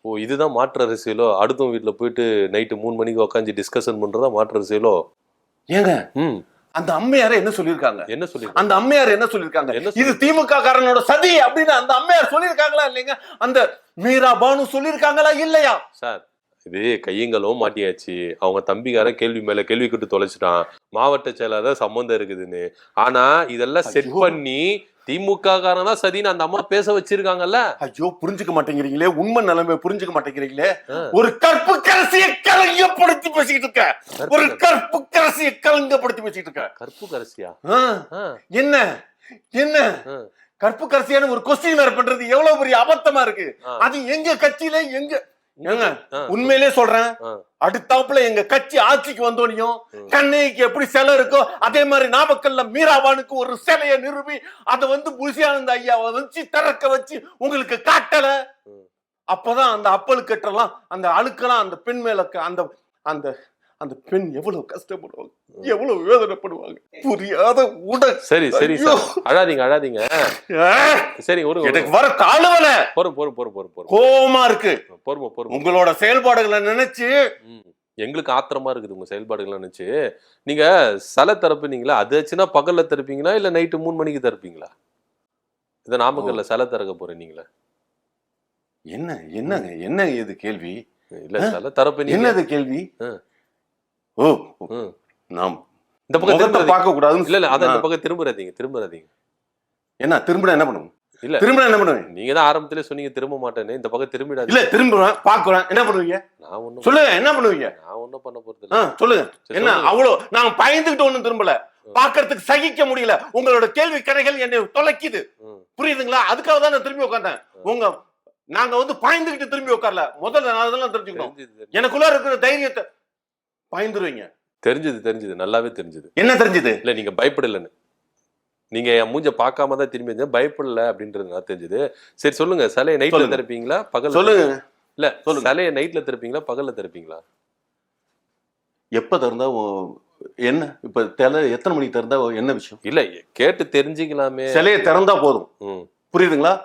ஓ இதுதான் மாற்று அரசியலோ? அடுத்தவங்க வீட்டுல போயிட்டு நைட்டு 3 மணிக்கு உட்காந்து டிஸ்கஷன் பண்றதா மாற்று அரசியலோ? ஏங்க ம் அந்த அம்மையார என்ன சொல்லிருக்காங்க? என்ன சொல்லி அந்த அம்மையார் என்ன சொல்லிருக்காங்க? என்ன இது திமுக காரனோட சதி அப்படின்னு அந்த அம்மையார் சொல்லிருக்காங்களா இல்லைங்க? அந்த மீரா பானு சொல்லிருக்காங்களா இல்லையா? சார் இது கையங்களும் மாட்டியாச்சு. அவங்க தம்பிக்கார கேள்வி மேல கேள்வி கேட்டு தொலைச்சிட்டான். மாவட்ட செயலாளர் சம்பந்தம் இருக்குதுன்னு. ஆனா இதெல்லாம் செட் பண்ணி திமுக காரன் தான் சதின்னு அந்த அம்மா பேச வச்சிருக்காங்கல்ல. ஐயோ புரிஞ்சுக்க மாட்டேங்கிறீங்களே, உண்மை நிலைமை புரிஞ்சுக்க மாட்டேங்கிறீங்களே. ஒரு கற்பு கரசியை கலங்கப்படுத்தி பேசிட்டு இருக்க. ஒரு கற்பு கரசியை கலங்கப்படுத்தி பேசிட்டு இருக்க. கற்பு கரசியா? என்ன என்ன கற்பு கரசியான ஒரு கொஸ்டின் வேற பண்றது எவ்வளவு பெரிய அபத்தமா இருக்கு. அது எங்க கட்சியில எங்க ஏங்க உண்மையிலே சொல்றேன், அடுத்தாப்புல எங்க கட்சி ஆட்சிக்கு வந்தோனையும் கண்ணைக்கு எப்படி சிலை இருக்கோ அதே மாதிரி நாமக்கல்ல மீராபானுக்கு ஒரு சிலையை நிறுவி அதை வந்து புசியானந்த ஐயாவை வச்சு திறக்க வச்சு உங்களுக்கு காட்டல. அப்பதான் அந்த அப்பல் கட்டலாம் அந்த அழுக்கலாம் அந்த பெண் மேல அந்த அந்த அந்த பெண் எவ்வளவு கஷ்டப்படுவாங்க, எவ்வளவு வேதனைப்படுவாங்க. புரியாத உடல். சரி சரி சார், அழாதீங்க அழாதீங்க. சரி ஒரு எனக்கு வர காலவன பொறும் கோவமா இருக்கு. பொறுமை உங்களோட செயல்பாடுகளை நினைச்சு எங்களுக்கு ஆத்திரமா இருக்குது. உங்க செயல்பாடுகளை நினைச்சு. நீங்க சில திறப்புனீங்களா? அது ஆச்சுன்னா பகல்ல திறப்பீங்களா இல்ல நைட்டு 3 மணிக்கு திறப்பீங்களா? இதை நாமக்கல்ல சிலை திறக்க போறீங்களா? என்ன என்னங்க என்ன இது கேள்வி? இல்ல சிலை திறப்பு என்னது கேள்வி? ஓ நாம் இந்த பக்கம் பார்க்க கூடாதுன்னு இல்ல அத இந்த பக்கம் திரும்பறாதீங்க. என்ன திரும்பினா என்ன பண்ணுவோம்? இல்ல திரும்பினா என்ன பண்ணுவீங்க? நீங்க தான் ஆரம்பத்திலே சொன்னீங்க திரும்ப மாட்டேன்னு. இந்த பக்கம் திரும்பிடாதீங்க. இல்ல திரும்புறேன் பாக்குறேன் என்ன பண்ணுவீங்க? நான் ஒண்ணும் சொல்லுங்க என்ன பண்ணுவீங்க? நான் ஒண்ணும் பண்ண போறது இல்ல. சொல்லுங்க என்ன அவ்வளவு நாங்க பயந்துகிட்டு ஒண்ணும் திரும்பல. பாக்குறதுக்கு சகிக்க முடியல. உங்களோட கேள்வி கணைகள் என்னை தொலைக்குது. புரியுதுங்களா? அதுக்காக தான் நான் திரும்பி உட்கார்ந்தேன். உங்க நாங்க வந்து பயந்துகிட்டு திரும்பி உட்காரல. முதல்ல நான் அதெல்லாம் தெரிஞ்சுக்கணும். எனக்குள்ள இருக்கிற தைரியத்தை பயந்துருவீங்க. தெரிஞ்சது நல்லாவே தெரிஞ்சது. என்ன தெரிஞ்சது? இல்ல நீங்க பயப்படலன்னு. நீங்க என் மூஞ்ச பார்க்காம தான் திரும்பி வந்தீங்க. பயப்படல அப்படின்றது நான் தெரிஞ்சது. சரி சொல்லுங்க, சிலையை நைட்ல திறப்பீங்களா பகல்ல? சொல்லுங்க. இல்ல சிலையை நைட்ல திறப்பீங்களா பகல்ல திறப்பீங்களா? எப்ப திறந்தா என்ன? இப்ப எத்தனை மணிக்கு திறந்தா என்ன விஷயம்? இல்ல கேட்டு தெரிஞ்சுக்கலாமே. சிலையை திறந்தா போதும். புரியுதுங்களா?